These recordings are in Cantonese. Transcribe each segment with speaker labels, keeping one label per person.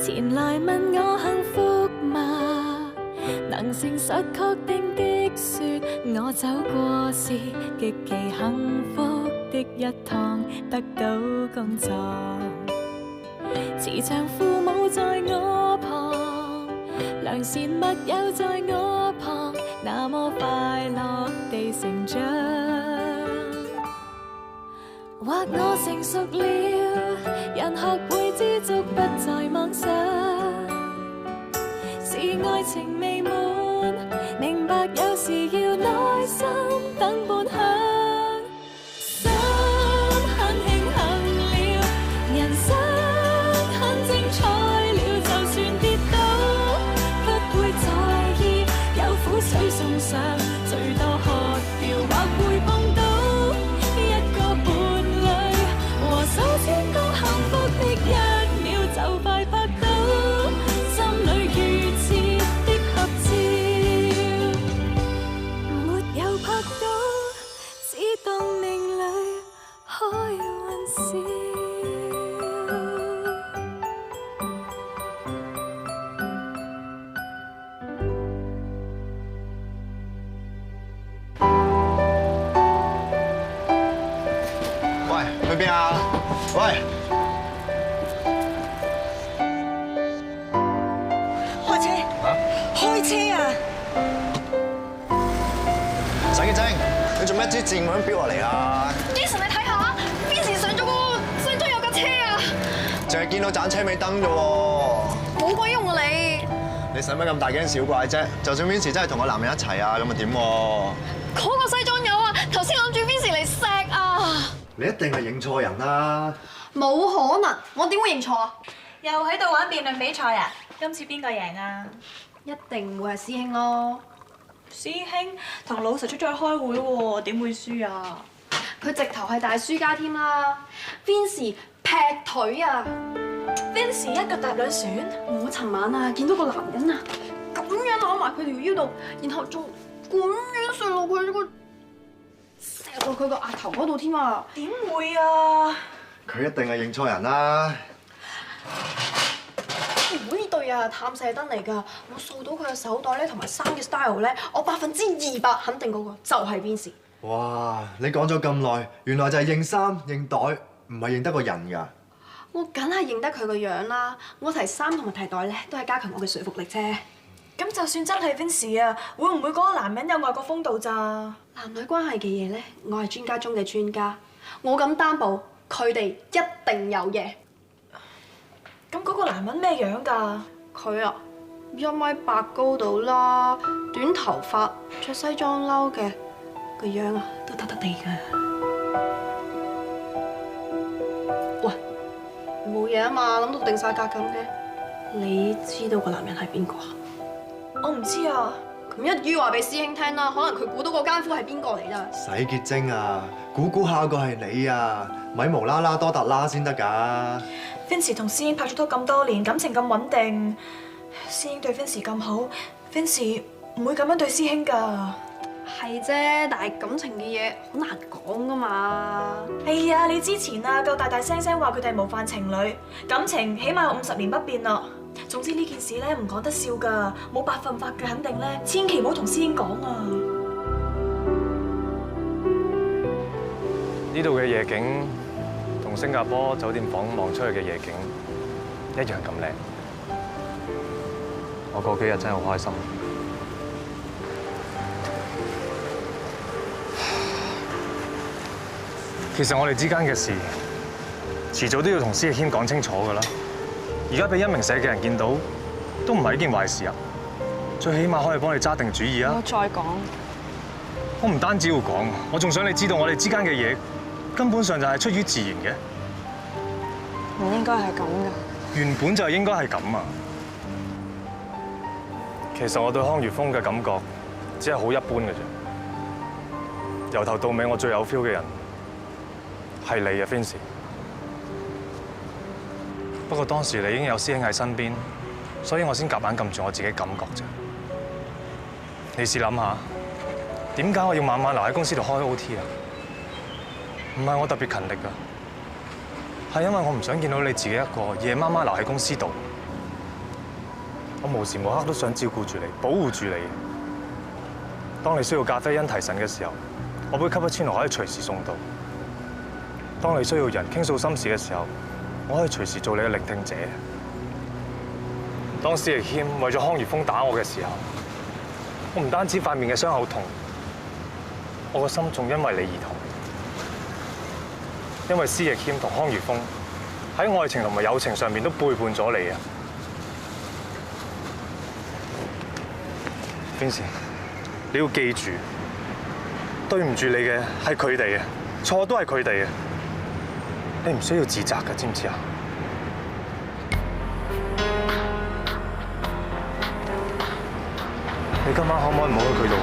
Speaker 1: 前來問我幸福嗎？能誠實確定的說，我走過是極其幸福的一趟，得到工作，慈祥父母在我旁，良善密友在我旁，那麼快樂地成長。或我成熟了，人學會知足，不再妄想，是愛情未滿，明白有時要耐心等半晌。心很慶幸了，人生很精彩了，就算跌倒，不會在意，有苦水送上，最多喝掉或會碰到一個伴侶，和手牽到幸福的一秒就快拍到，心裏預設的合照，沒有拍到，只當命裏開玩笑。
Speaker 2: 喂，去邊啊？喂，
Speaker 3: 開車！開車啊！
Speaker 2: 洗潔精，你做咩支箭咁樣飆落嚟啊？
Speaker 3: Jason， 你睇下，邊時上咗個西裝有架車啊！
Speaker 2: 淨係見到盞車尾燈啫喎。
Speaker 3: 冇鬼用啊你！
Speaker 2: 你使乜咁大驚小怪啫？就算 Vincy 真係同個男人一齊啊，咁又點？
Speaker 3: 嗰個西裝友啊，頭先諗住 Vincy 嚟錫啊！
Speaker 2: 你一定係認錯人啦！
Speaker 3: 冇可能，我點會認錯啊？
Speaker 4: 又喺度玩辯論比賽啊？今次邊個贏啊？
Speaker 3: 一定唔會係師兄咯。
Speaker 4: 師兄同老實出咗去開會喎，點會輸啊？
Speaker 3: 佢直頭係大輸家添啦 ！Vincy 劈腿啊
Speaker 4: Vincy 一腳踏兩船，
Speaker 3: 我尋晚啊見到個男人啊咁樣攬埋佢條腰度，然後仲咁樣上落佢個錫到佢個額頭嗰度添啊！
Speaker 4: 點會啊？
Speaker 2: 佢一定係認錯人啦！
Speaker 3: 呢對啊探射燈嚟㗎，我掃到佢嘅手袋咧同埋衫嘅 style 咧，我200%肯定嗰個就係 Vincy。
Speaker 2: 哇！你講咗咁耐，原來就係認衫認袋，唔係認得個人㗎。
Speaker 3: 我梗係認得佢個樣啦，我提衫同埋提袋咧都係加強我嘅說服力啫。
Speaker 4: 咁就算真係 Vincy 啊，會唔會嗰個男人有外國風度咋？
Speaker 3: 男女關係嘅嘢咧，我係專家中嘅專家，我敢擔保佢哋一定有嘢。
Speaker 4: 咁嗰個男人咩樣㗎？
Speaker 3: 佢啊1.8米高度啦，短頭髮，着西裝褸嘅，個樣啊都得得地㗎。喂，冇嘢啊嘛，諗到定晒格咁嘅。你知道個男人係邊個啊？
Speaker 4: 我唔知啊。
Speaker 3: 咁一於話俾師兄聽啦，可能佢估到個奸夫係邊個嚟啦。
Speaker 2: 洗潔精啊，估下個係你啊，咪無啦啦多達啦先得㗎。
Speaker 4: Vincy 同師兄拍咗拖咁多年，感情咁穩定，師兄對 Vincy 咁好 ，Vincy 唔會咁樣對師兄㗎。
Speaker 3: 係啫，但係感情嘅嘢好難講㗎嘛。
Speaker 4: 哎呀，你之前啊夠大大聲聲話佢哋係模範情侶，感情起碼有50年不變咯。總之呢件事咧唔講得笑㗎，冇百分百嘅肯定咧，千祈唔好同師兄講啊。
Speaker 5: 呢度嘅夜景同新加坡酒店房望出去嘅夜景一樣咁靚，我嗰幾日真係好開心。其實我哋之間嘅事，遲早都要同師兄講清楚㗎啦。而家俾一名社嘅人見到，都唔係一件壞事啊。最起碼可以幫你揸定主意啊！
Speaker 3: 我再講，
Speaker 5: 我唔單止要講，我仲想你知道我哋之間嘅嘢根本上就係出於自然嘅。
Speaker 3: 唔應該係咁㗎。
Speaker 5: 原本就應該係咁啊！其實我對康如風嘅感覺只係好一般嘅啫。由頭到尾，我最有 feel 嘅人係你啊 ，Vincy。不過當時你已經有師兄喺身邊，所以我先夾硬撳住我自己感覺啫。你試諗下，點解我要晚晚留喺公司度開 OT 啊？唔係我特別勤力㗎，係因為我唔想見到你自己一個夜媽媽留喺公司度。我無時無刻都想照顧住你，保護住你。當你需要咖啡因提神嘅時候，我杯卡布奇諾可以隨時送到。當你需要人傾訴心事嘅時候，我可以隨時做你嘅聆聽者。當施逸謙為咗康月峰打我嘅時候，我唔單止塊面嘅傷口痛，我個心仲因為你而痛。因為施逸謙同康月峰喺愛情同埋友情上面都背叛咗你啊 ，Vincy， 你要記住，對唔住你嘅係佢哋啊，錯都係佢哋啊，你唔需要自責㗎，知唔知啊？你今晚可唔可以唔好去佢度？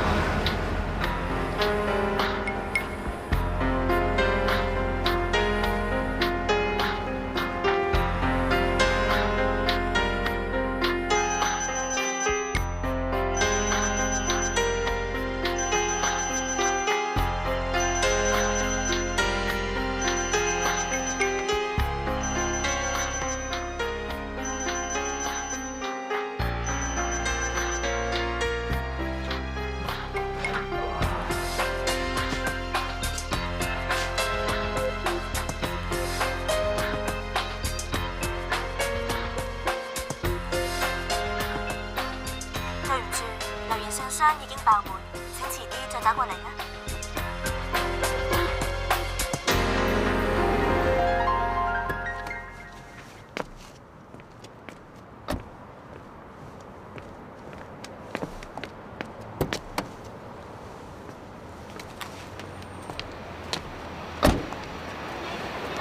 Speaker 6: 已經爆滿，請遲啲再打過嚟啦。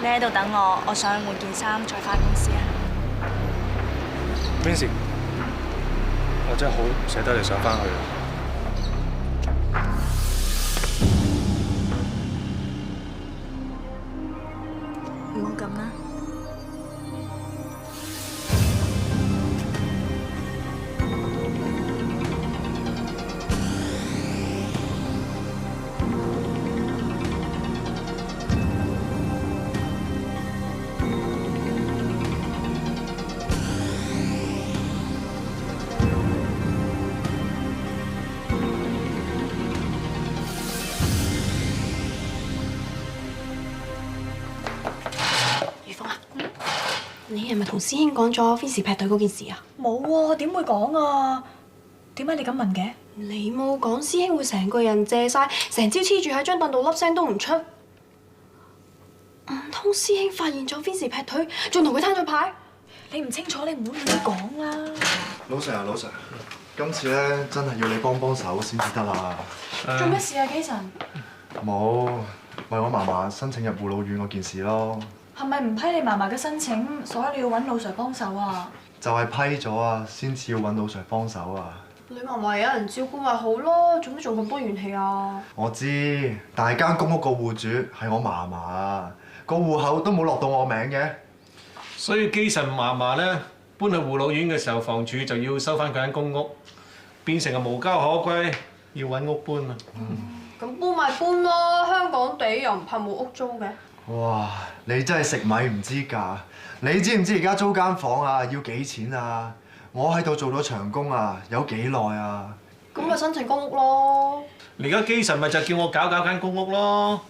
Speaker 6: 你喺度等我上去換件衫，再返公司啊。
Speaker 5: Vincy， 我真係好唔捨得你上返去啊！
Speaker 6: 唔好咁啦。
Speaker 3: 你係咪同師兄講咗 Vincy 劈腿嗰件事啊？
Speaker 4: 冇喎，點會講啊？點解你咁問嘅？
Speaker 3: 你冇講師兄會成個人借晒，成朝黐住喺張凳度，粒聲都唔出。唔通師兄發現咗 Vincy 劈腿，仲同佢攤咗牌？
Speaker 4: 你唔清楚，你唔好亂講啦。
Speaker 2: 老 Sir 啊，老 Sir， 今次咧真係要你幫手先至得啦。
Speaker 4: 做咩事啊，基神？
Speaker 2: 冇，為我嫲嫲申請入護老院嗰件事咯。
Speaker 4: 係咪唔批你嫲嫲嘅申請，所以你要揾老 Sir 幫手啊？
Speaker 2: 就係批咗啊，先至要揾老 Sir 幫手啊。
Speaker 3: 你嫲嫲有人照顧咪好咯，做咩仲咁多怨氣啊？
Speaker 2: 我知，但係間公屋個戶主係我嫲嫲啊，個戶口都冇落到我名嘅。
Speaker 7: 所以基神嫲嫲咧搬去護老院嘅時候，房署就要收翻佢間公屋，變成係無家可歸，要揾屋搬啊。
Speaker 3: 咁搬咪搬咯，香港地又唔怕冇屋租嘅。
Speaker 2: 哇！你真係食米唔知價，你知唔知而家租間房啊要幾錢啊？我喺度做咗長工啊，有幾耐啊？
Speaker 3: 咁咪申請公屋咯。
Speaker 7: 而家基神咪就叫我搞間公屋咯。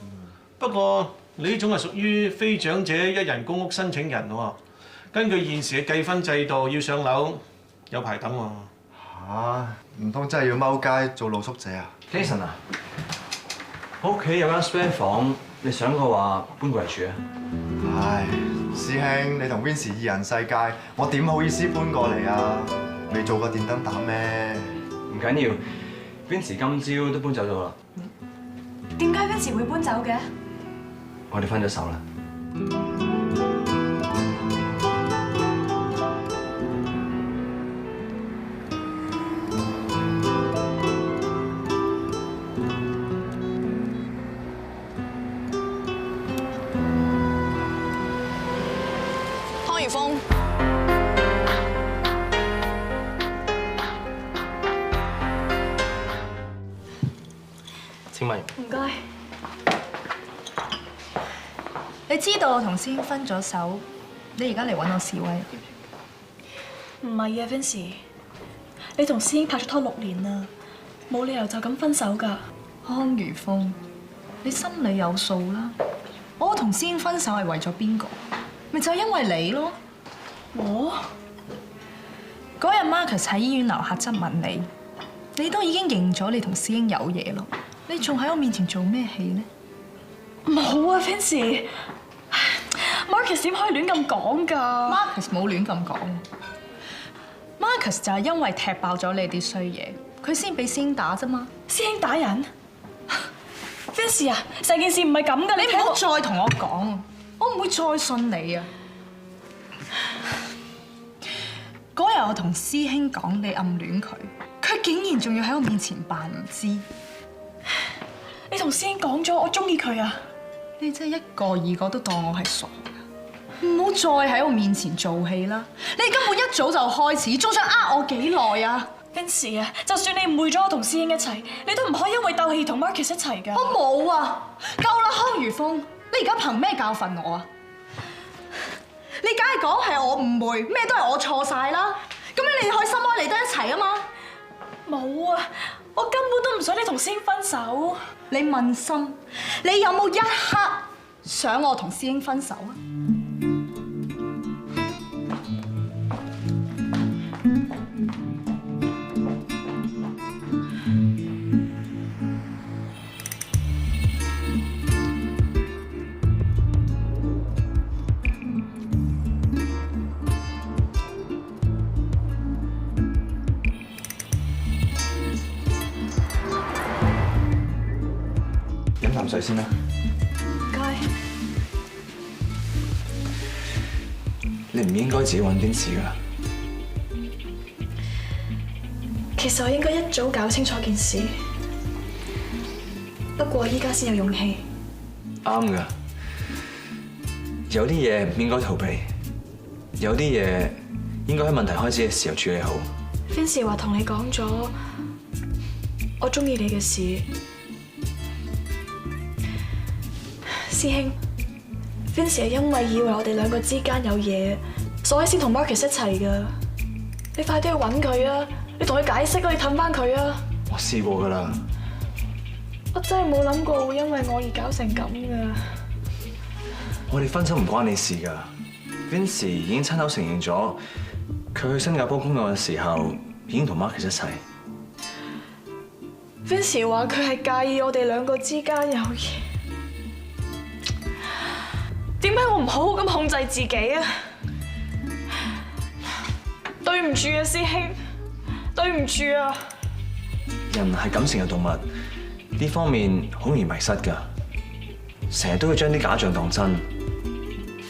Speaker 7: 不過你呢種係屬於非長者一人公屋申請人喎，根據現時嘅計分制度，要上樓有排等喎。
Speaker 2: 嚇！唔通真係要踎街做露宿者啊？
Speaker 8: 基神啊，我屋企有間 spare 房。你想嘅話搬過嚟住啊！
Speaker 2: 唉，師兄，你同 Vincy 二人世界，我點好意思搬過嚟啊？未做過電燈膽咩？
Speaker 8: 唔緊要 ，Vincy 今朝都搬走咗啦。
Speaker 4: 點解 Vincy 會搬走嘅？
Speaker 8: 我哋分咗手啦。
Speaker 6: 湯如風，
Speaker 8: 請問
Speaker 4: 唔該。你知道我同師兄分咗手，你而家嚟揾我示威？唔係啊 ，Vincy，你同師兄拍咗拖6年啦，冇理由就咁分手㗎。
Speaker 9: 康如風，你心裏有數啦。我同師兄分手係為咗邊個？咪就係因為你咯。
Speaker 4: 我
Speaker 9: 嗰日 Marcus 喺醫院樓下質問你，你都已經認咗你同師兄有嘢咯，你仲喺我面前做咩戲呢？
Speaker 4: 冇啊 ，Vincy。Marcus 點可以亂咁講㗎
Speaker 9: Marcus 冇亂咁講。Marcus 就係因為踢爆咗你啲衰嘢，佢先俾師兄打啫嘛。
Speaker 4: 師兄打人 ？Vincy 啊，成件事唔係咁㗎，
Speaker 9: 你唔好再同我講，我唔會再信你啊！嗰日我同師兄講你暗戀佢，佢竟然仲要喺我面前扮唔知。
Speaker 4: 你同師兄講咗我中意佢啊！
Speaker 9: 你真係一個二個都當我係傻㗎，唔好再喺我面前做戲啦！你根本一早就開始，仲想呃我幾耐啊
Speaker 4: ？Vincy 啊，就算你誤會咗我同師兄一齊，你都唔可以因為鬥氣同 Marcus 一齊㗎。
Speaker 9: 我冇啊！夠啦，康如風，你而家憑咩教訓我啊？你梗係講係我誤會，咩都係我錯晒啦！咁樣你可以心安理得一齊啊嘛？
Speaker 4: 冇啊！我根本都唔想你同師兄分手。
Speaker 9: 你問心，你有冇一刻想我同師兄分手啊？
Speaker 8: 飲啖水先啦。
Speaker 4: 唔該。
Speaker 8: 你唔應該自己揾Vincy㗎。
Speaker 4: 其實我應該一早搞清楚件事，不過依家先有勇氣。
Speaker 8: 啱㗎。有啲嘢唔應該逃避，有啲嘢應該喺問題開始嘅時候處理好。
Speaker 4: Vincy 話同你講咗我中意你嘅事。師兄 ，Vincy 係因為以為我哋兩個之間有嘢，所以先同 Marcus 一齊㗎。你快啲去揾佢啊！你同佢解釋啊！你氹返佢啊！
Speaker 8: 我試過㗎啦。
Speaker 4: 我真係冇諗過會因為我而搞成咁㗎。
Speaker 8: 我哋分手唔關你事㗎。Vincy 已經親口承認咗，佢去新加坡工作嘅時候已經同 Marcus 一齊。
Speaker 4: Vincy 話佢係介意我哋兩個之間有嘢。點解我唔好好咁控制自己啊？對唔住啊，師兄，對唔住啊！
Speaker 8: 人係感情嘅動物，呢方面好容易迷失㗎，成日都會將啲假象當真。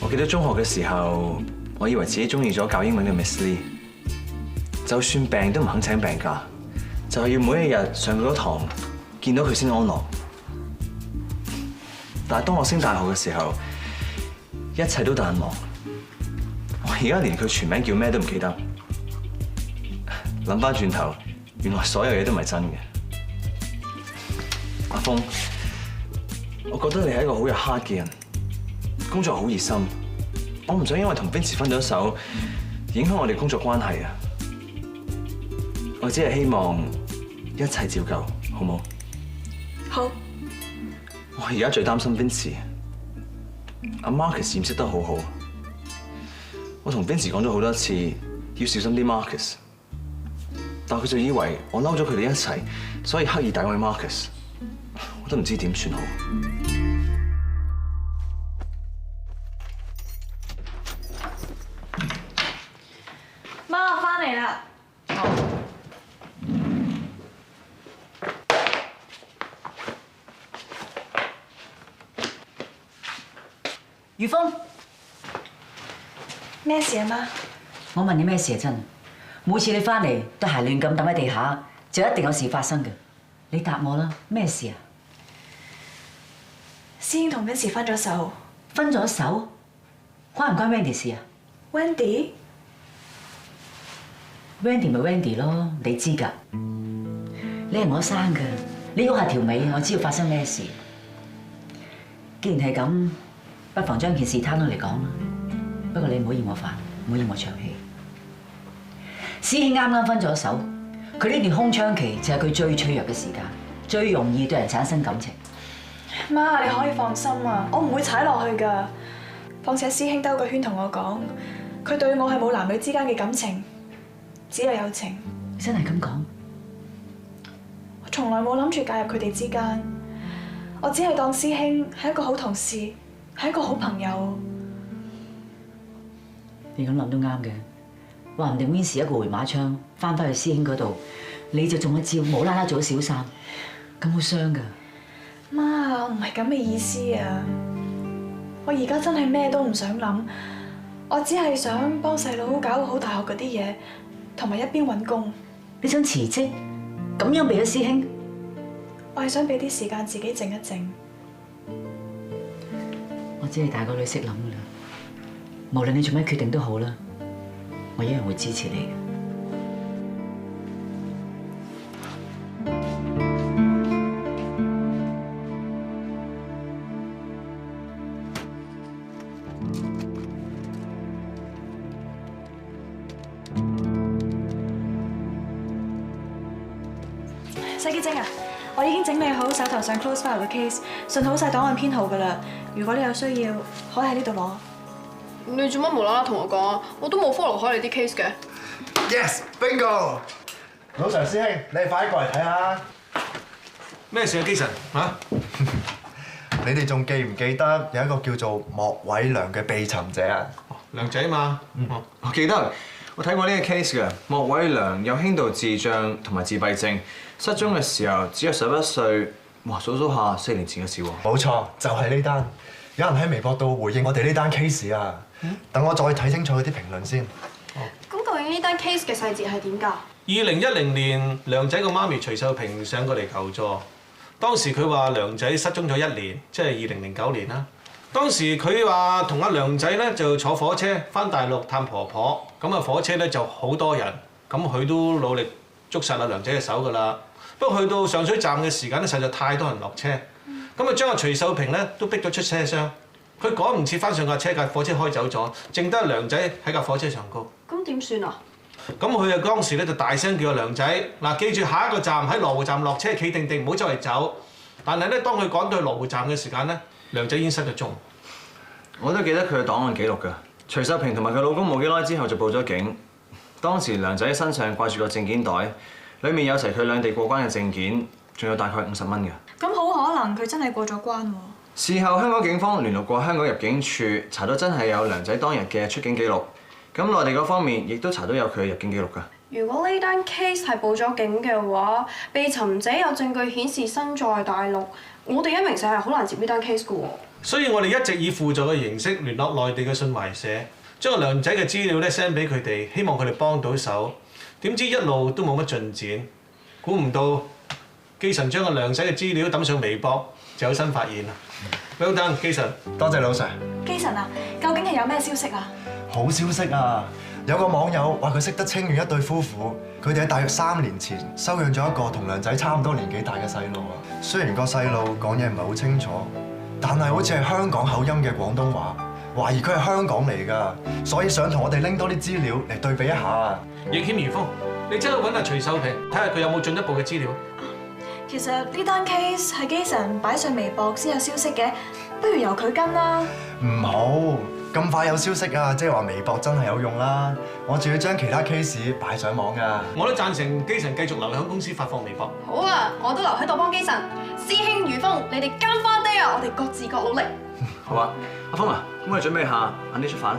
Speaker 8: 我記得中學嘅時候，我以為自己中意咗教英文嘅 Miss Lee， 就算病都唔肯請病假，就係要每一日上佢嗰堂見到佢先安樂。但係當我升大學嘅時候，一切都淡忘。我而家連佢全名叫咩都唔記得。諗翻轉頭，原來所有嘢都唔係真嘅。阿峰，我覺得你係一個好有 heart 嘅人，工作好熱心。我唔想因為同 Vincy 分咗手，影響我哋工作關係啊！我只係希望一切照舊，好冇？
Speaker 4: 好。
Speaker 8: 我而家最擔心 Vincy。阿 Marcus 掩飾得好好，我同 Vincy 講咗好多次要小心啲 Marcus， 但佢就以為我嬲咗佢哋一齊，所以刻意詆毀 Marcus， 我都唔知點算好。
Speaker 4: 媽，我返嚟啦。
Speaker 10: 如風，
Speaker 4: 咩事啊，媽？
Speaker 10: 我問你咩事啊？真，每次你翻嚟都鞋亂咁抌喺地下，就一定有事發生嘅。你答我啦，咩事啊？
Speaker 4: 師兄同 Vincy 分咗手。
Speaker 10: 分咗手？關唔關 Wendy 事啊
Speaker 4: ？Wendy
Speaker 10: 咪 Wendy 咯，你知㗎。你係我生㗎，你喐下條尾，我知道發生咩事。既然係咁，不妨將件事攤開嚟講啦。不過你唔好嫌我煩，唔好嫌我長氣。師兄啱啱分咗手，佢呢段空窗期就係佢最脆弱嘅時間，最容易對人產生感情。
Speaker 4: 媽，你可以放心啊，我唔會踩落去㗎。況且師兄兜個圈同我講，佢對我係冇男女之間嘅感情，只有友情。
Speaker 10: 真係咁講？
Speaker 4: 我從來冇諗住介入佢哋之間，我只係當師兄係一個好同事，係一個好朋友。
Speaker 10: 你咁諗都啱嘅，話唔定 Vincy 一個回馬槍翻返去師兄嗰度，你就中咗招，無啦啦做咗小三，咁好傷㗎。
Speaker 4: 媽，我唔係咁嘅意思啊！我而家真係咩都唔想諗，我只係想幫細佬搞好大學嗰啲嘢，同埋一邊揾工。
Speaker 10: 你想辭職，咁樣俾咗師兄？
Speaker 4: 我係想俾啲時間自己靜一靜。
Speaker 10: 我只係大個女識諗㗎啦，無論你做咩決定都好啦，我一樣會支持你嘅。
Speaker 4: 洗潔精啊，我已經整理好手頭上 close file 嘅 case， 順好晒檔案編號㗎啦。如果你有需要，可以喺呢度攞。
Speaker 3: 你做乜無啦啦同我講啊？我都冇 follow 開你啲 case 嘅。
Speaker 2: Yes，bingo！ 老常師兄，你哋快啲過嚟睇下。
Speaker 7: 咩事啊，基神嚇？
Speaker 2: 你哋仲記唔記得有一個叫做莫偉良嘅被尋者啊？
Speaker 7: 梁仔嘛。
Speaker 8: 我記得，我睇過呢個 case 嘅。莫偉良有輕度智障同埋自閉症，失蹤嘅時候只有11歲。哇，數數下4年前嘅事喎。
Speaker 2: 冇錯，就係呢單。有人喺微博度回應我哋呢單 case 啊。等我再睇清楚嗰啲評論先。
Speaker 3: 咁究竟呢單 case 嘅細節係點㗎
Speaker 7: ？2010年，梁仔個媽咪徐秀萍上過嚟求助。當時佢話梁仔失蹤咗1年，即係2009年啦。當時佢話同阿梁仔咧就坐火車翻大陸探婆婆，咁啊火車咧就好多人，咁佢都努力捉實阿梁仔嘅手㗎啦。不過去到上水站嘅時間咧，實在太多人落車，咁啊將阿徐秀萍咧都逼咗出車廂。佢趕唔切翻上架車，架火車開走咗，淨得梁仔喺架火車上高。
Speaker 3: 咁點算啊？
Speaker 7: 咁佢啊當時咧就大聲叫阿梁仔嗱，記住下一個站喺羅湖站落車，企定定，唔好周圍走。但係咧，當佢趕到去羅湖站嘅時間咧，梁仔已經失咗蹤。
Speaker 8: 我都記得佢嘅檔案記錄㗎。徐秀萍同埋佢老公冇幾耐之後就報咗警。當時梁仔身上掛住個證件袋，裡面有齊佢兩地過關嘅證件，仲有大概50蚊㗎。
Speaker 4: 咁好可能佢真係過咗關喎。
Speaker 8: 事後香港警方聯絡過香港入境處，查到真係有梁仔當日嘅出境記錄。咁內地嗰方面亦都查到有佢嘅入境記錄㗎。
Speaker 3: 如果呢單 case 係報咗警嘅話，被尋者有證據顯示身在大陸，我哋一名社係好難接呢單 case 㗎喎。
Speaker 7: 所以我哋一直以輔助嘅形式聯絡內地嘅信懷社，將個梁仔嘅資料咧 send 俾佢哋，希望佢哋幫到手。點知一路都冇乜進展，估唔到基神將個梁仔嘅資料抌上微博，就有新發現啦。Well done，基神。
Speaker 2: 多謝老 Sir。
Speaker 4: 基神啊，究竟係有咩消息啊？
Speaker 2: 好消息啊！有個網友話佢識得清遠一對夫婦，佢哋喺大約3年前收養咗一個同梁仔差唔多年紀大嘅細路啊。雖然個細路講嘢唔係好清楚，但係好似係香港口音嘅廣東話，懷疑佢係香港嚟㗎，所以想同我哋拎多啲資料嚟對比一下啊。
Speaker 7: 易謙如風，你真係揾阿徐秀萍，睇下佢有冇進一步嘅資料。
Speaker 4: 其實呢單 case 係基神擺上微博先有消息嘅，不如由佢跟啦。
Speaker 2: 唔好咁快有消息啊！即係話微博真係有用啦，我仲要將其他 case 擺上網㗎。
Speaker 7: 我都贊成基神繼續留喺公司發放微博。
Speaker 3: 好啊，我都留喺度幫基神。師兄如風，你哋跟翻啲啊！我哋各自各努力。
Speaker 8: 好啊，阿峰啊，咁我哋準備下，晏啲出發啦。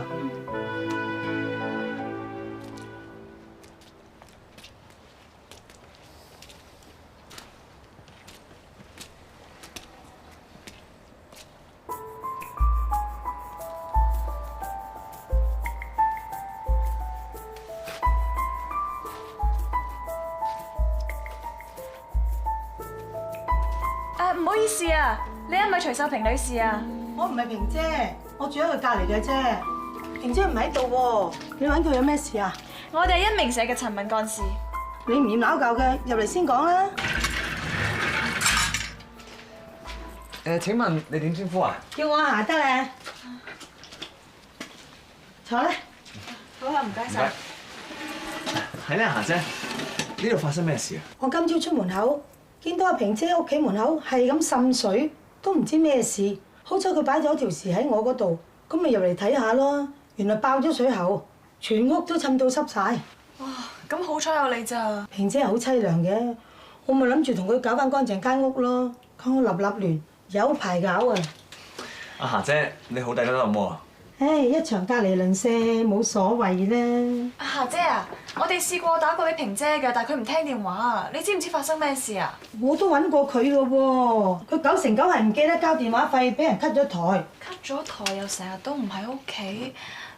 Speaker 4: 唔好意思啊，你係咪徐秀萍女士啊？
Speaker 11: 我唔係萍姐，我住喺佢隔離嘅啫。萍姐唔喺度喎，你揾佢有咩事啊？
Speaker 4: 我哋係一名社嘅陳敏幹事。
Speaker 11: 你唔嫌拗教嘅，入嚟先講啦。
Speaker 8: 請問你點稱呼啊？
Speaker 11: 叫我阿霞得咧。坐啦。
Speaker 4: 好啊，唔該晒。
Speaker 8: 係咧，霞姐，呢度發生咩事啊？
Speaker 11: 我今朝出門口，見到阿平姐屋企門口係咁滲水，都唔知咩事。好彩佢擺咗條匙喺我嗰度，咁咪入嚟睇下咯。原來爆咗水喉，全屋都浸到濕晒。
Speaker 4: 哇！咁好彩有你咋？
Speaker 11: 平姐係好凄涼嘅，我咪諗住同佢搞翻乾淨間屋咯。看我立立亂，有排搞啊！
Speaker 8: 阿霞姐，你好大家樂冇啊？
Speaker 11: 唉，一場隔離鄰舍冇所謂啦。
Speaker 4: 阿霞姐啊，我哋試過打過俾平姐嘅，但係佢唔聽電話。你知唔知發生咩事啊？
Speaker 11: 我都揾過佢嘅喎，佢9成9係唔記得交電話費，俾人 cut 咗台。
Speaker 4: cut 咗台又成日都唔喺屋企，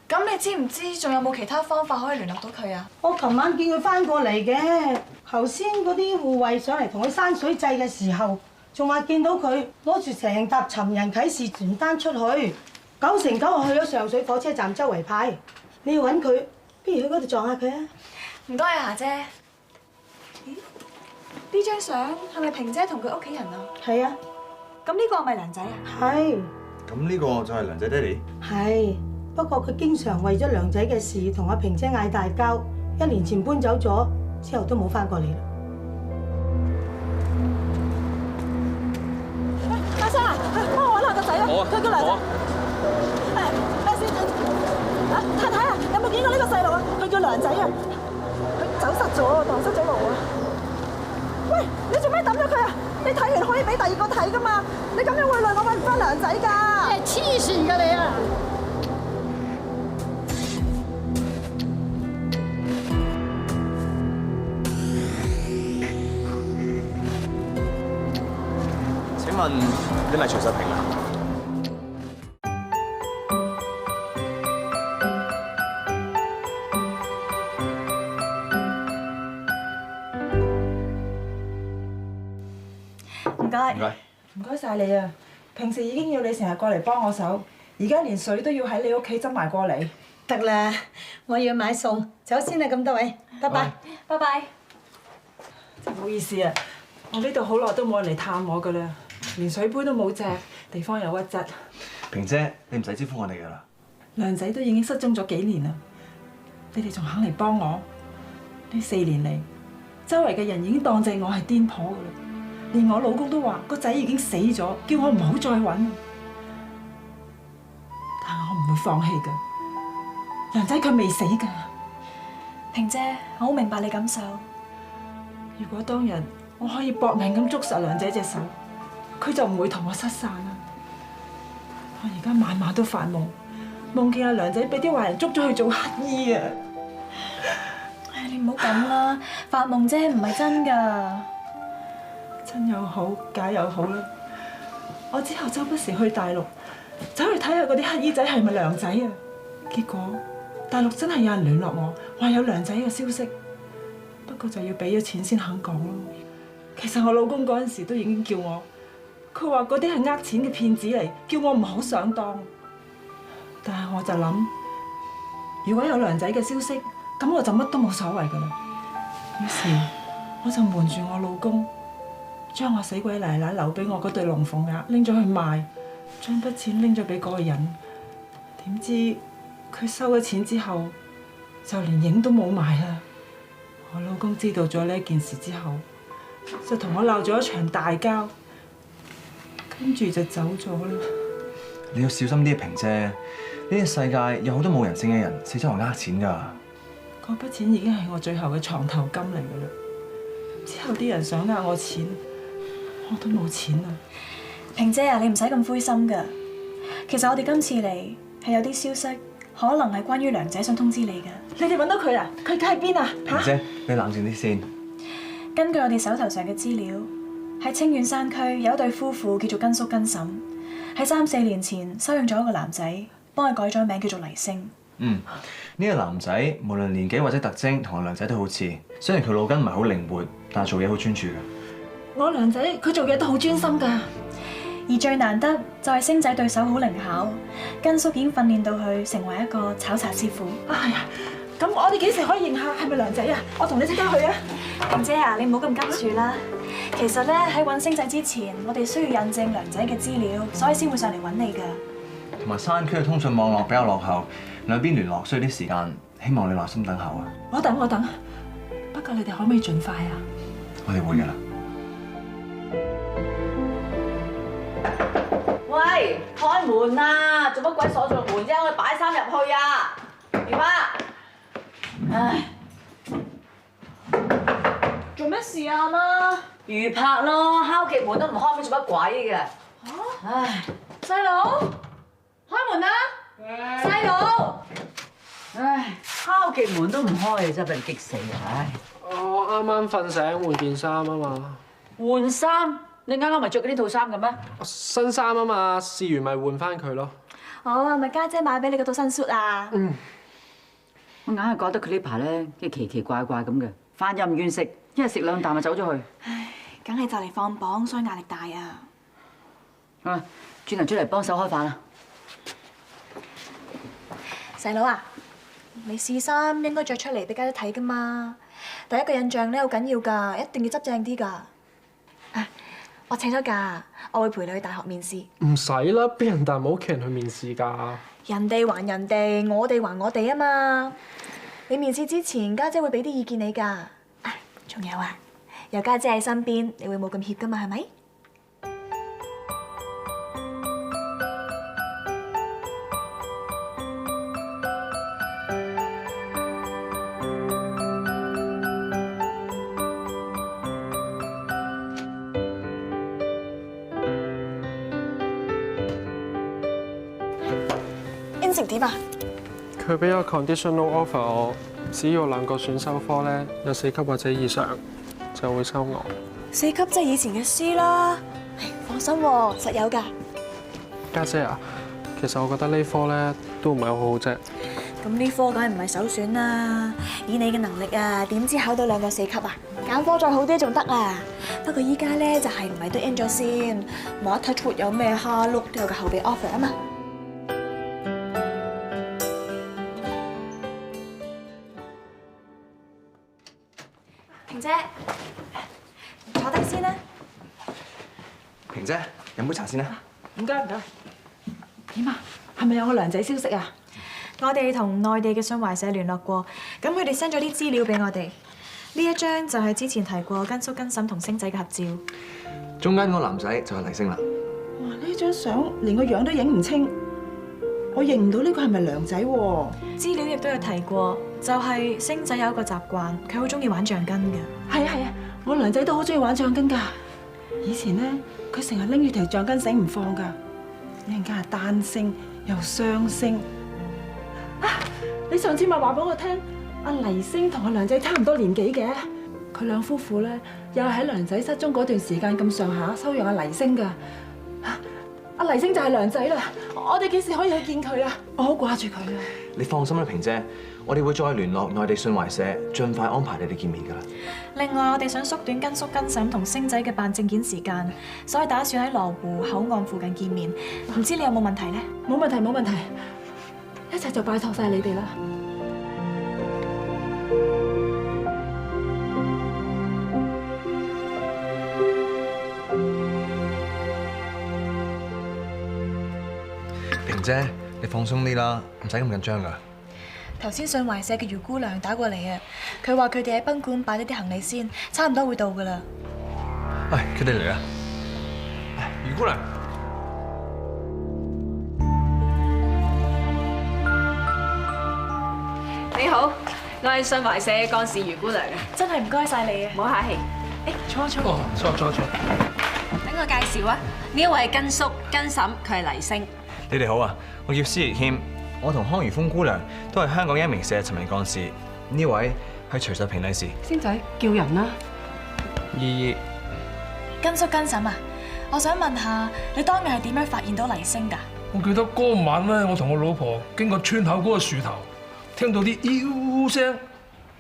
Speaker 4: 咁你知唔知仲有冇其他方法可以聯絡到佢啊？
Speaker 11: 我琴晚見佢翻過嚟嘅，頭先嗰啲護衛上嚟同佢閂水掣嘅時候，仲話見到佢攞住成沓尋人啟事傳單出去。9成9係去咗上水火車站周圍派，你要揾佢，不如去嗰度撞下佢啊！
Speaker 4: 唔該啊，霞姐。咦？呢張相係咪平姐同佢屋企人啊？
Speaker 11: 係啊。
Speaker 9: 咁呢個係咪梁仔啊？
Speaker 11: 係。
Speaker 8: 咁呢個就係梁仔爹哋。
Speaker 11: 係，不過佢經常為咗梁仔嘅事同阿平姐嗌大交，1年前搬走咗，之後都冇翻過嚟啦。
Speaker 9: 家姐啊，幫我揾下個仔啊！佢叫梁仔。太太啊，有冇見過呢個細路啊？佢叫梁仔啊，佢走失咗，蕩失咗路啊！喂，你做咩抌咗佢啊？你睇完可以俾第二個睇噶嘛？你咁樣會累我揾唔翻梁仔㗎！你係黐線㗎你啊！
Speaker 8: 請問你咪徐世平啊？
Speaker 9: 唔該，
Speaker 8: 唔該。
Speaker 12: 唔該晒你啊！平時已經要你成日過嚟幫我手，而家連水都要喺你屋企執埋過嚟。
Speaker 11: 得啦，我要買餸，走先啦咁多位，拜拜。
Speaker 4: 拜拜。
Speaker 12: 真唔好意思啊，我呢度好耐都冇人嚟探我噶啦，連水杯都冇隻，地方又屈質。
Speaker 8: 平姐，你唔使招呼我哋噶啦。
Speaker 12: 梁仔都已經失蹤咗幾年啦，你哋仲肯嚟幫我？呢4年嚟，周圍嘅人已經當正我係癲婆噶啦。連我老公都話個仔已經死咗，叫我唔好再揾。但係我唔會放棄㗎，梁仔佢未死㗎。
Speaker 4: 平姐，我好明白你感受。
Speaker 12: 如果當日我可以搏命咁捉實梁仔隻手，佢就唔會同我失散啦。我而家晚晚都發夢，夢見阿梁仔俾啲壞人捉咗去做乞衣啊！
Speaker 4: 唉，你唔好咁啦，發夢啫，唔係真㗎。
Speaker 12: 真又好，假又好啦。我之後周不時去大陸，走去睇下嗰啲乞衣仔係咪梁仔啊。結果大陸真係有人聯絡我，話有梁仔嘅消息，不過就要俾咗錢先肯講咯。其實我老公嗰陣時都已經叫我，佢話嗰啲係呃錢嘅騙子嚟，叫我唔好上當。但係我就諗，如果有梁仔嘅消息，咁我就乜都冇所謂噶啦。於是我就瞞住我老公，將我死鬼奶奶留俾我嗰對龍鳳鈪拎咗去賣，將筆錢拎咗俾嗰個人。點知佢收咗錢之後，就連影都冇埋啦。我老公知道咗呢件事之後，就同我鬧咗一場大交，跟住就走咗啦。
Speaker 8: 你要小心啲，平姐。呢個世界有好多冇人性嘅人，四周圍呃錢㗎。
Speaker 12: 嗰筆錢已經係我最後嘅床頭金嚟㗎啦。之後啲人想呃我錢，我都冇錢啦。
Speaker 4: 平姐啊，你唔使咁灰心㗎。其實我哋今次嚟係有啲消息，可能係關於梁仔想通知你㗎。
Speaker 12: 你哋揾到佢啊？佢而家喺邊啊？
Speaker 8: 平姐，你冷靜啲先。
Speaker 4: 根據我哋手頭上嘅資料，喺清遠山區有一對夫婦叫做根叔根嬸，喺3、4年前收養咗一個男仔，幫佢改咗名叫做黎星。
Speaker 8: 呢個男仔無論年紀或者特徵同我梁仔都好似，雖然佢腦筋唔係好靈活，但係做嘢好專注嘅。
Speaker 12: 我梁仔佢做嘢都好專心㗎。
Speaker 4: 而最難得就係星仔對手好靈巧，根叔已經訓練到佢成為一個炒茶師傅。
Speaker 12: 係啊，咁我哋幾時可以認下係咪梁仔啊？我同你即刻去啊！
Speaker 4: 平姐啊，你唔好咁急住啦。其實咧喺揾星仔之前，我哋需要印證梁仔嘅資料，所以先會上嚟揾你㗎。
Speaker 8: 同埋山區嘅通訊網絡比較落後，兩邊聯絡需要啲時間，希望你耐心等候啊。
Speaker 12: 我等。不過過你哋可唔可以盡快啊？
Speaker 8: 我哋會㗎啦。
Speaker 10: 喂，開門啊！做乜鬼鎖住個門啫？我哋擺衫入去啊！如花，唉，
Speaker 4: 做咩事啊，阿媽？
Speaker 10: 魚拍咯，敲極門都唔開，做乜鬼嘅？唉，
Speaker 4: 細佬，開門啦！細佬，
Speaker 10: 唉，敲極門都唔開，真係俾人激死啊！唉，
Speaker 13: 我啱啱瞓醒換件衫啊嘛。
Speaker 10: 換衫？你啱啱咪着嗰呢套衫嘅咩？
Speaker 13: 新衫啊嘛，試完咪換翻佢咯。
Speaker 6: 哦，係咪家姐買俾你嗰套新 suit 啊？
Speaker 10: 我硬係覺得佢呢排咧，即係奇奇怪怪咁嘅，飯又唔願食，一日食2啖就走咗去。
Speaker 6: 唉，梗係就嚟放榜，所以壓力大啊！
Speaker 10: 啊，轉頭出嚟幫手開飯啦！
Speaker 6: 細佬啊，你試衫應該着出嚟俾家姐睇噶嘛。第一個印象咧好緊要㗎，一定要執正啲㗎。我請咗假，我會陪你去大學面試。
Speaker 13: 唔使啦，邊人帶冇屋企人去面試㗎？
Speaker 6: 人哋還人哋，我哋還我哋啊嘛！你面試之前，家姐會俾啲意見你㗎。仲有啊，有家姐喺身邊，你會冇咁怯㗎嘛？係咪？應承點啊？
Speaker 13: 佢俾個 conditional offer 我，只要2個選修科咧有4級或者以上，就會收我。
Speaker 6: 4級即係以前嘅 C 啦，放心喎，實有㗎。
Speaker 13: 家姐啊，其實我覺得呢科咧都唔係好好啫。
Speaker 6: 咁呢科梗係唔係首選啦，以你嘅能力啊，點知考到2個4級啊？揀科再好啲仲得啊！不過依家咧就係唔係都 in 咗先，冇得 touch wood 有咩蝦碌都有個後備 offer 啊嘛。平姐，坐低先啦。
Speaker 8: 平姐，飲杯茶先啦。
Speaker 12: 唔該唔該。點啊？係咪有個梁仔消息啊？
Speaker 6: 我哋同內地嘅信懷社聯絡過，咁佢哋 send 咗啲資料俾我哋。呢一張就係之前提過根叔根嬸同星仔嘅合照。
Speaker 8: 中間嗰個男仔就係黎星啦。
Speaker 12: 哇！呢張相連個樣都影唔清，我認唔到呢個係咪梁仔喎？
Speaker 6: 資料亦都有提過，就係星仔有一個習慣，佢好中意玩橡筋嘅。
Speaker 12: 係啊係啊，我梁仔都好中意玩橡筋㗎。以前咧，佢成日拎住條橡筋繩唔放㗎，一陣間係單升又雙升。啊！你上次咪話俾我聽，阿黎星同阿梁仔差唔多年紀嘅，佢兩夫婦咧又係喺梁仔失蹤嗰段時間咁上下收養阿黎星㗎。阿黎星就係梁仔啦，我哋幾時可以去見佢啊？我好掛住佢啊！
Speaker 8: 你放心啦，平姐，我哋會再聯絡內地信懷社，盡快安排你哋見面㗎啦。
Speaker 6: 另外，我哋想縮短根叔根嬸同星仔嘅辦證件時間，所以打算喺羅湖口岸附近見面。唔知你有冇問題呢？
Speaker 12: 冇問題冇問題，一齊就拜託晒你哋啦。
Speaker 8: 平姐，你放鬆啲啦，唔使咁緊張㗎。
Speaker 6: 頭先信懷社嘅余姑娘打過嚟啊，佢話佢哋喺賓館擺咗啲行李先，差唔多會到㗎啦。
Speaker 8: 喂，佢哋嚟啦！余姑娘，
Speaker 14: 你好，我係信懷社嘅幹事余姑娘啊，
Speaker 6: 真係唔該晒你啊！
Speaker 14: 唔好客氣。
Speaker 6: 坐坐。
Speaker 13: 哦，坐。
Speaker 14: 等我介紹啊，呢一位係根叔根嬸，佢係黎星。
Speaker 8: 你哋好啊！我叫施奕謙，我同康如風姑娘都係香港一名社陳明幹事。呢位係徐世平女士。
Speaker 12: 星仔叫人啦。
Speaker 13: 依
Speaker 6: 根叔根嬸啊，我想問下你當日係點樣發現到黎星㗎？
Speaker 15: 我記得嗰晚咧，我同我老婆經過村口嗰個樹頭，聽到啲咿聲，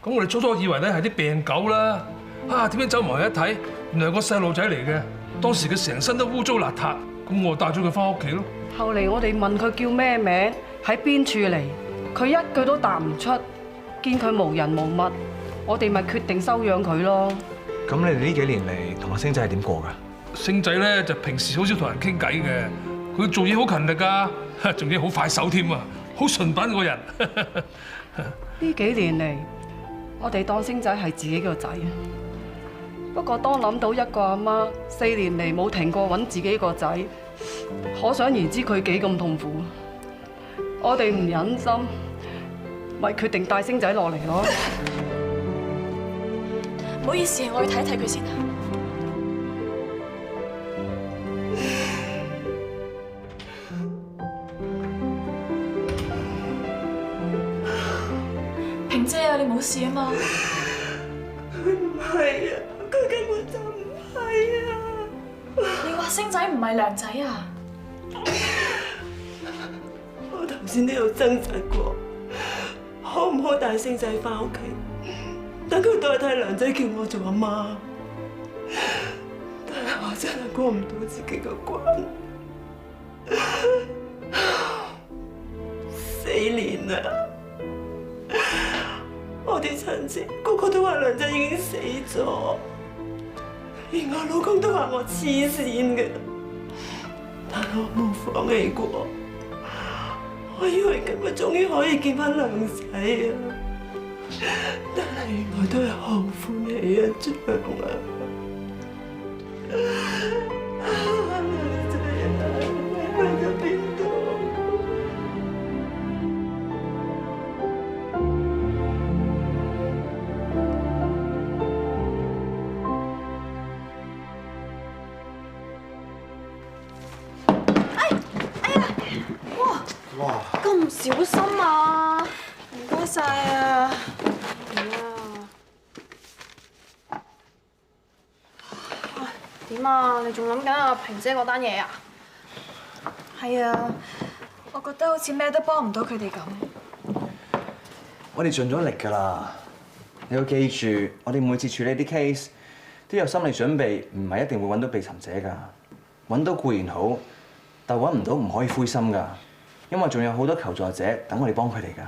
Speaker 15: 咁我哋初初以為咧係啲病狗啦。啊，點解走埋去一睇，原來係個細路仔嚟嘅。當時佢成身都污糟邋遢，咁我帶咗佢翻屋企咯。
Speaker 16: 後嚟我哋問佢叫咩名，喺邊處嚟，佢一句都答唔出。見佢無人無物，我哋咪決定收養佢咯。
Speaker 8: 咁你哋呢幾年嚟同阿星仔係點過㗎？
Speaker 15: 星仔咧就平時好少同人傾偈嘅，佢做嘢好勤力㗎，仲要好快手添啊，好純品個人。
Speaker 16: 呢幾年嚟，我哋當星仔係自己個仔。不過當諗到一個阿媽4年嚟冇停過揾自己個仔，可想而知佢幾咁痛苦。我哋唔忍心，咪決定帶星仔落嚟咯。
Speaker 4: 唔好意思，我去睇一睇佢先。萍姐啊，你冇事啊嘛？
Speaker 12: 佢唔係啊，佢根本就唔係啊！
Speaker 4: 你話星仔唔係良仔啊？
Speaker 12: 我頭先都有掙扎過，可唔可以帶星仔翻屋企，等佢代替良仔叫我做阿媽？但係我真係過唔到自己個關。4年啦！我啲親戚個個都話良仔已經死咗，連我老公都話我黐線嘅，但我冇放棄過。我以為今日終於可以見翻良仔啊，但係原來都係後歡喜一場啊！良仔啊，你去咗邊度？
Speaker 3: 哇！咁小心啊！唔該晒啊！點啊？你仲諗緊阿萍姐嗰單嘢啊？
Speaker 4: 係啊，我覺得好似咩都幫唔到佢哋咁。
Speaker 8: 我哋盡咗力㗎啦，你要記住，我哋每次處理啲 case 都有心理準備，唔係一定會揾到被尋者㗎。揾到固然好，但揾唔到唔可以灰心㗎，因為仲有好多求助者等我哋幫佢哋㗎。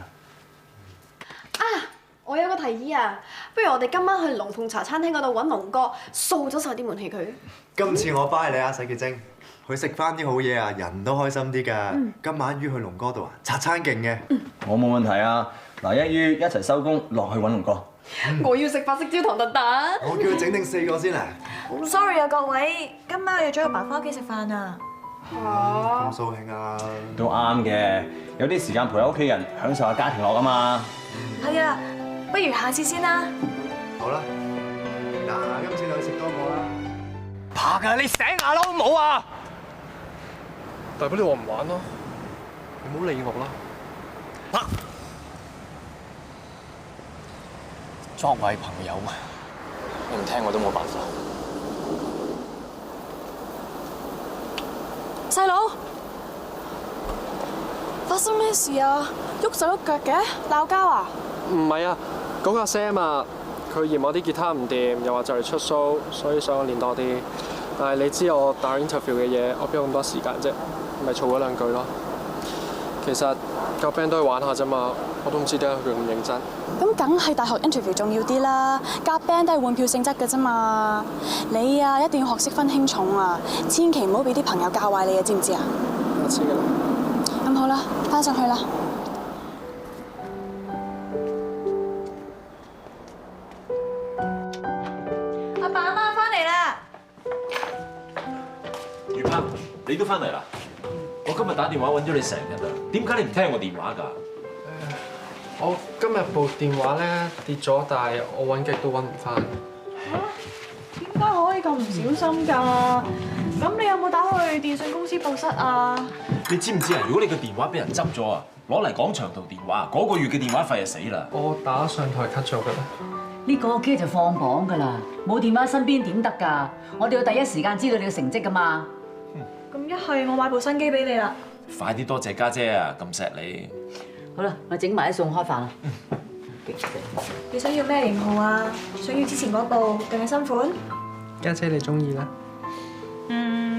Speaker 3: 我有個提議啊，不如我哋今晚去龍鳳茶餐廳嗰度揾龍哥，掃咗晒啲悶氣佢。
Speaker 2: 今次我拜你啊，洗潔精，去食翻啲好嘢啊，人都開心啲㗎。今晚於去龍哥度啊，拆餐勁嘅。
Speaker 8: 我冇問題啊，嗱，一齊收工落去揾龍哥。
Speaker 3: 我要食法式焦糖燉蛋。
Speaker 2: 我叫佢整定4個先啊。
Speaker 6: Sorry 啊，各位，今晚約咗阿爸翻屋企食飯啊。
Speaker 2: 咁掃興啊！
Speaker 8: 都啱嘅，有啲時間陪下屋企人，享受下家庭樂啊嘛。
Speaker 6: 係啊，不如下次先啦。
Speaker 2: 好啦，嗱，今次你去食多個啦。
Speaker 5: 爬㗎，你醒下啦好冇啊！
Speaker 13: 大不了我唔玩咯，你唔好理我啦。
Speaker 5: 作為朋友，你唔聽我都冇辦法。
Speaker 4: 細佬，發生咩事啊？喐手喐腳嘅，鬧交啊？
Speaker 13: 唔係啊，嗰個阿 Sam 啊，佢嫌我啲吉他唔掂，又話就嚟出 show，所以想我練多啲。但係你知我打 interview 嘅嘢，我邊有咁多時間啫？咪嘈咗2句咯。其實夾 band 都係玩下啫嘛，我都唔知點解佢咁認真。
Speaker 4: 咁梗係大學 interview 重要啲啦，夾 band 都係換票性質嘅啫嘛。你啊，一定要學識分輕重啊，千祈唔好俾啲朋友教壞你啊，知唔知啊？
Speaker 13: 我知㗎啦。
Speaker 4: 咁好啦，翻上去啦。
Speaker 6: 阿爸阿媽翻嚟啦。
Speaker 17: 余柏，你都翻嚟啦？我今日打電話揾咗你成日啊，點解你唔聽我電話㗎？
Speaker 13: 我今日部電話咧跌咗，但係我揾極都揾唔翻。
Speaker 6: 點解可以咁唔小心㗎？咁你有冇打去電信公司報失啊？
Speaker 17: 你知唔知啊？如果你個電話俾人執咗啊，攞嚟講長途電話，嗰個月嘅電話費就死啦。
Speaker 13: 我打上台 cut 咗㗎啦。
Speaker 10: 呢個機就放榜㗎啦，冇電話身邊點得㗎？我哋要第一時間知道你嘅成績㗎嘛。
Speaker 6: 咁一係我買部新機俾你啦。
Speaker 17: 快啲多謝家姐啊，咁錫你。
Speaker 10: 好啦，我整埋啲餸開飯啦。
Speaker 6: 你想要咩型號啊？想要之前嗰部定係新款？
Speaker 13: 家姐你中意啦。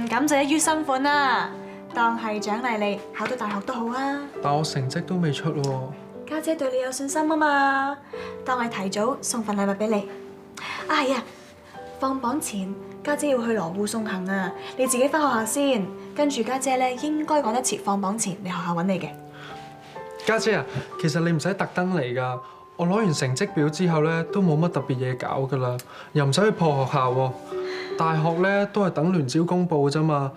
Speaker 6: 咁就一於新款啦，當係獎勵你考到大學都好啊。
Speaker 13: 但我成績都未出喎。
Speaker 6: 家姐對你有信心啊嘛，當係提早送份禮物俾你。啊係啊，放榜前家姐要去羅湖送行啊，你自己翻學校先，跟住家姐咧應該趕得切放榜前嚟學校揾你嘅。
Speaker 13: 家姐啊，其實你唔使特登嚟㗎，我攞完成績表之後咧，都冇乜特別嘢搞噶啦，又唔使去破學校喎。大學咧都係等聯招公佈啫嘛，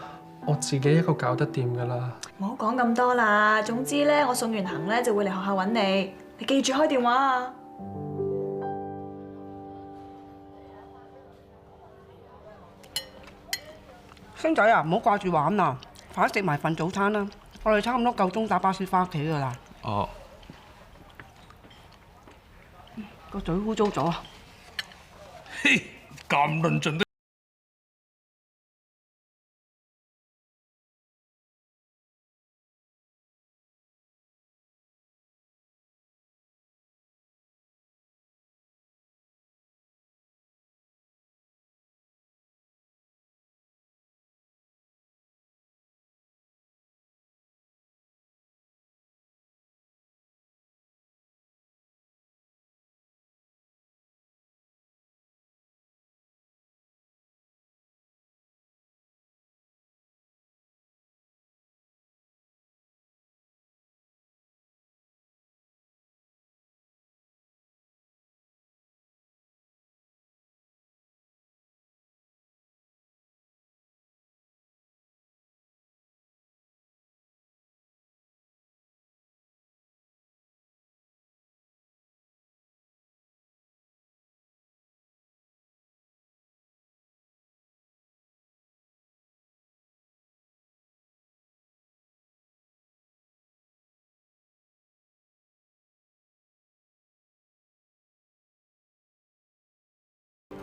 Speaker 13: 我自己一個搞得掂噶啦。
Speaker 6: 唔好講咁多啦，總之咧，我送完行咧就會嚟學校揾你，你記住開電話啊！
Speaker 16: 星仔啊，唔好掛住玩啦，快啲食埋份早餐啦，我哋差唔多夠鐘搭巴士翻屋企噶啦。
Speaker 13: 哦。
Speaker 16: 個嘴污糟咗。
Speaker 15: 嘿，咁論盡都。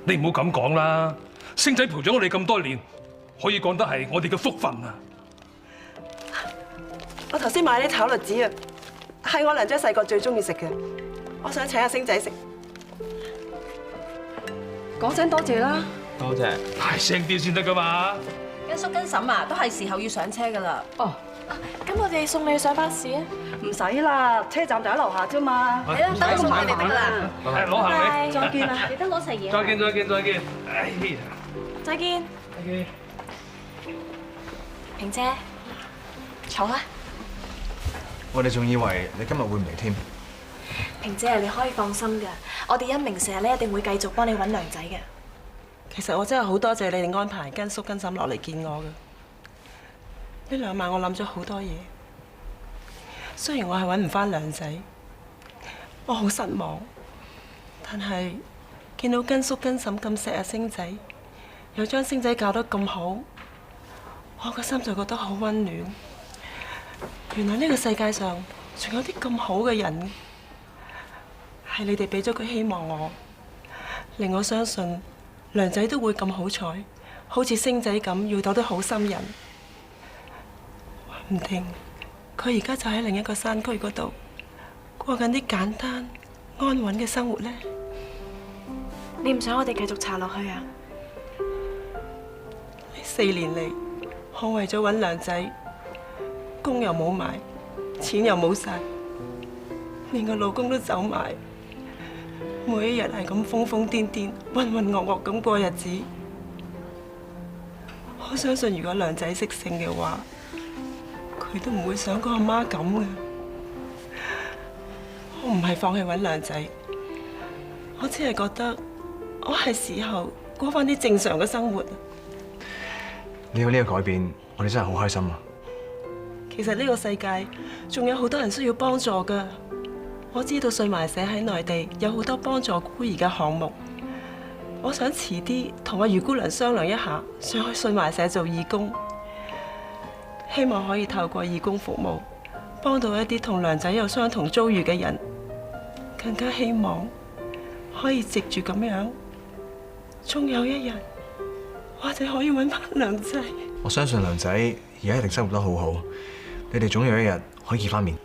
Speaker 15: 你唔好咁講啦，星仔陪咗我哋咁多年，可以講得係我哋嘅福分啊！
Speaker 11: 我頭先買啲炒栗子啊，係我娘姐細個最中意食嘅，我想請阿星仔食。
Speaker 16: 講聲多謝啦。
Speaker 17: 多謝。
Speaker 15: 大聲啲先得噶嘛！
Speaker 14: 跟叔跟嬸啊，都係時候要上車噶啦。
Speaker 16: 哦，
Speaker 4: 咁我哋送你去上巴士啊？
Speaker 16: 唔使啦，車站就喺樓下啫嘛。
Speaker 14: 係啊，等我送你哋得噶啦。
Speaker 15: 攞行李。
Speaker 16: 再見啦，
Speaker 14: 記得攞齊嘢。
Speaker 15: 再見，再見，再見。哎呀！
Speaker 4: 再見。
Speaker 15: 再見。
Speaker 4: 萍姐，坐啦。
Speaker 8: 我哋仲以為你今日會唔嚟添。
Speaker 4: 萍姐，你可以放心㗎，我哋一鳴社咧一定會繼續幫你揾娘仔嘅。
Speaker 11: 其實我真係好多謝你哋安排跟叔跟嬸落嚟見我嘅。呢2晚我諗咗好多嘢，雖然我係揾唔返娘仔，我好失望，但係見到跟叔跟嬸咁錫阿星仔，又將星仔教得咁好，我個心就覺得好溫暖。原來呢個世界上仲有啲咁好嘅人，係你哋俾咗個希望我，令我相信娘仔都會咁好彩，好似星仔咁遇到啲好心人。話唔定佢而家就喺另一個山區嗰度過緊啲簡單安穩嘅生活呢。
Speaker 4: 你唔想我哋繼續查落去啊
Speaker 11: ？4年嚟，我為咗揾娘仔，工又冇埋，錢又冇晒，連個老公都走埋，每一日係咁瘋瘋癲癲、渾渾噩噩咁過日子。我相信如果娘仔識性嘅話，佢都唔會想個阿媽咁嘅。我唔係放棄揾娘仔，我只係覺得我係時候過返啲正常嘅生活。
Speaker 8: 你有呢個改變，我哋真係好開心啊！
Speaker 11: 其實呢個世界仲有好多人需要幫助㗎。我知道瑞埋社喺內地有好多幫助孤兒嘅項目，我想遲啲同阿余姑娘商量一下，上去瑞埋社做義工，希望可以透過義工服務幫到一啲同娘仔有相同遭遇嘅人，更加希望可以藉住咁樣，終有一日或者可以揾返娘仔。
Speaker 8: 我相信娘仔而家一定生活得好好，你哋總有一日可以見翻面。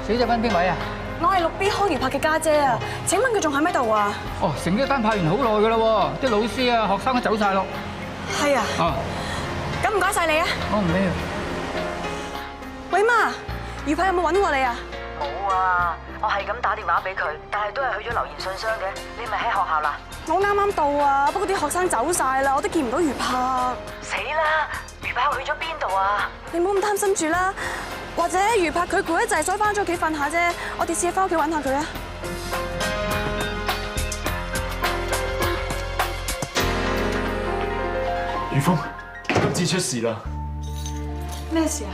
Speaker 18: 小姐揾邊位啊？
Speaker 4: 我係6B 康怡柏嘅家姐啊！請問佢仲喺咪度啊？
Speaker 18: 哦，成績單派完好耐㗎啦喎，啲老師啊、學生都走晒咯。
Speaker 4: 係啊。哦。咁唔該晒你啊！
Speaker 18: 我唔理啊。
Speaker 4: 喂媽，余柏有冇揾過你啊？
Speaker 10: 冇啊，我係咁打電話俾佢，但係都係去咗留言信箱嘅。你咪喺學校啦？
Speaker 4: 我啱啱到啊，不過啲學生走晒啦，我都見唔到余柏。
Speaker 10: 死啦！余柏去咗邊度啊？
Speaker 4: 你唔好咁擔心住啦，或者余柏佢攰一滯，所以翻咗屋企瞓下啫。我哋試下翻屋企揾下佢啊。
Speaker 17: 余峰，今次出事啦！
Speaker 4: 咩事啊？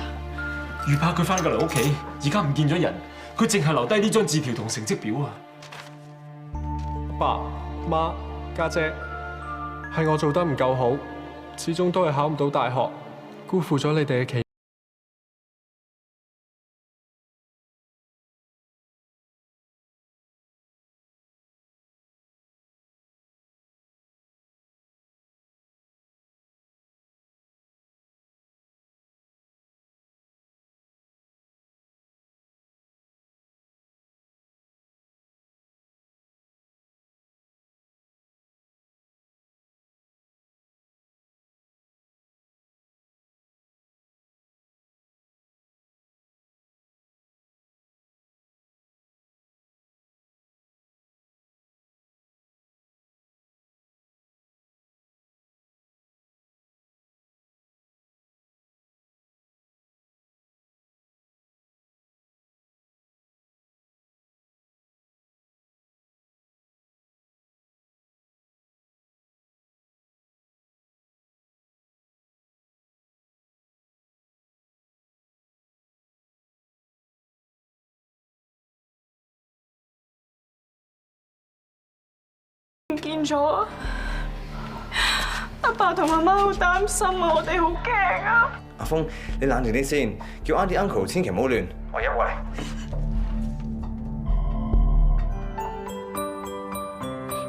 Speaker 17: 余柏佢翻過嚟屋企，而家唔見咗人，佢淨係留低呢張字條同成績表啊！
Speaker 13: 爸媽家姐，係我做得唔夠好，始終都係考唔到大學，辜負咗你哋嘅期望。
Speaker 4: 唔見咗啊！阿爸同阿媽好擔心啊，我哋好驚啊！
Speaker 8: 阿峰，你冷靜啲先，叫 Auntie Uncle 千祈唔好亂。我一位。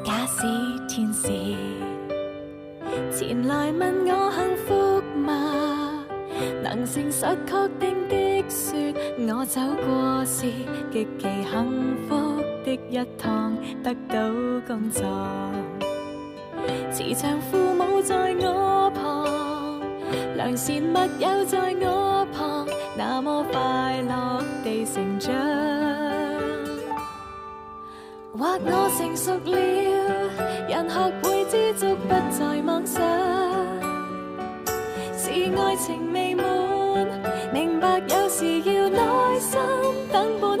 Speaker 1: 假使天使前來問我幸福嗎？能誠實確定的說，我走過是極其幸福的一趟，得到工作，慈祥父母在我旁，良善密友在我旁，那麼快樂地成長。或我成熟了，人學會知足，不再妄想，是愛情未滿，明白有時要耐心等半